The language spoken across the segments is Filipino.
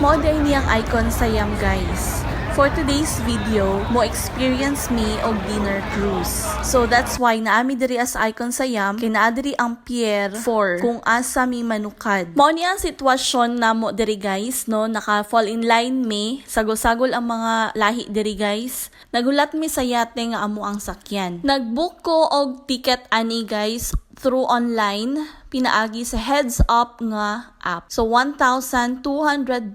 Mao day niyang icon sa Yam guys. For today's video, mo experience me og dinner cruise. So that's why naami diri as icon sa Yam, kay naa diri ang pier 4 kung asa mi manukad. Mao ni ang sitwasyon namo diri guys, no, naka fall in line mi, sagol-sagol ang mga lahi diri guys. Nagulat mi sa yate nga amo ang sakyan. Nagbook ko og ticket ani guys through online, pinaagi sa Heads Up nga app. So 1,200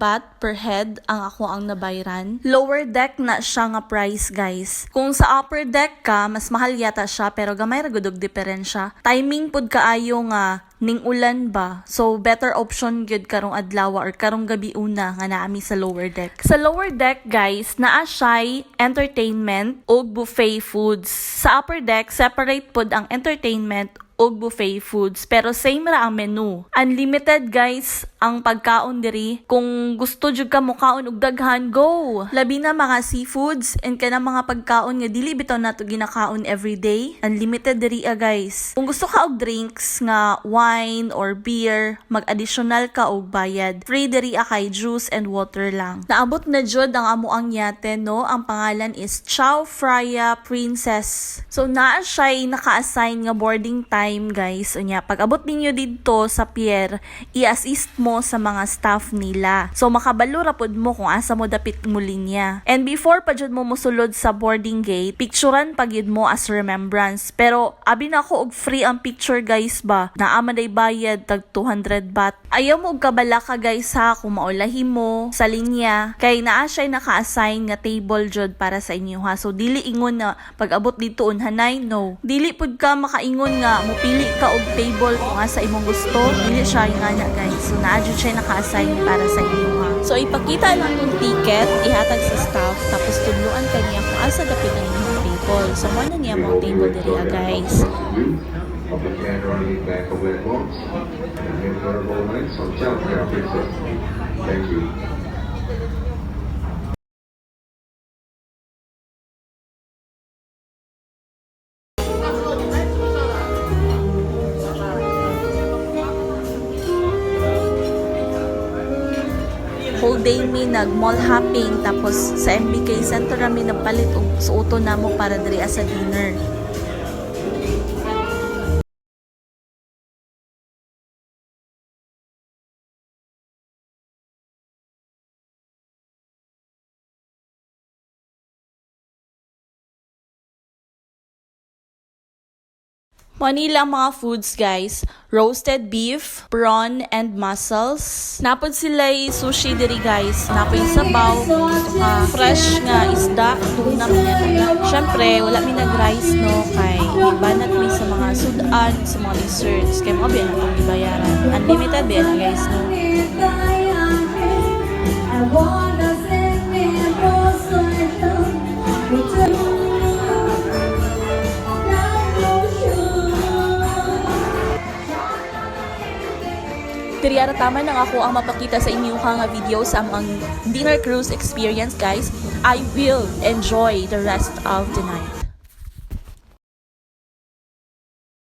baht per head ang ako ang nabayran. Lower deck na siya nga price guys. Kung sa upper deck ka, mas mahal yata siya pero gamay ra gud og diferensya. Timing pud kaayo nga ning ulan ba. So better option gyud karong adlaw or karong gabi una nga naami sa lower deck. Sa lower deck guys, naa siya entertainment ug buffet foods. Sa upper deck, separate pud ang entertainment og buffet foods, pero same ra ang menu. Unlimited guys ang pagkaon diri. Kung gusto jud ka mo kaon og daghan, go. Labi na mga seafoods and kanang mga pagkaon nga dili bitaw nato ginakaon everyday. Unlimited diri guys. Kung gusto ka og drinks nga wine or beer, mag-additional ka og bayad. Free diri kay juice and water lang. Naabot na jud ang amo ang yate, no. Ang pangalan is Chow Phraya Princess. So naa siya naka-assign nga boarding time guys. Unya, pag abot ninyo dito sa pier, i-assist mo sa mga staff nila. So makabalo ra pud mo kung asa mo dapit mo linya. And before pa jud mo mosulod sa boarding gate, picturean pa gyud mo as remembrance. Pero abi na ako og free ang picture guys ba. Naa man day bayad tag 200 baht. Ayaw mo og kabala ka guys ha kung maulahi mo sa linya. Kay naa siya naka-assign nga table jud para sa inyo ha. So dili ingon na pag abot dito unhanay, no. Dili pud ka makaingon nga pili ka og table kung asa imong gusto. Dili siya nga na guys. So naadyo siya naka-assign para sa inyo ha. So ipakita lang yung ticket, ihatag sa staff, tapos tudluan ka niya kung asa dapit ang inyong table. So mo na niya mong table diri guys. Thank you. Whole day mi nag-mall hopping, tapos sa MBK Center mi nagpalit og suoto namo para diri sa dinner. Manila mga foods guys, roasted beef, prawn, and mussels. Napod sila sushi diri guys. Napod sabaw, kung gusto ka fresh nga isda, tuna minyan. Syempre, wala mi nag-rice no, kay ibanat mi sa mga sudan, sa mga desserts. Kaya mga biyan itong ibayaran. Unlimited biyan guys no. Diri tama nang ako ang mapakita sa inyo nga video sa among dinner cruise experience guys. I will enjoy the rest of the night.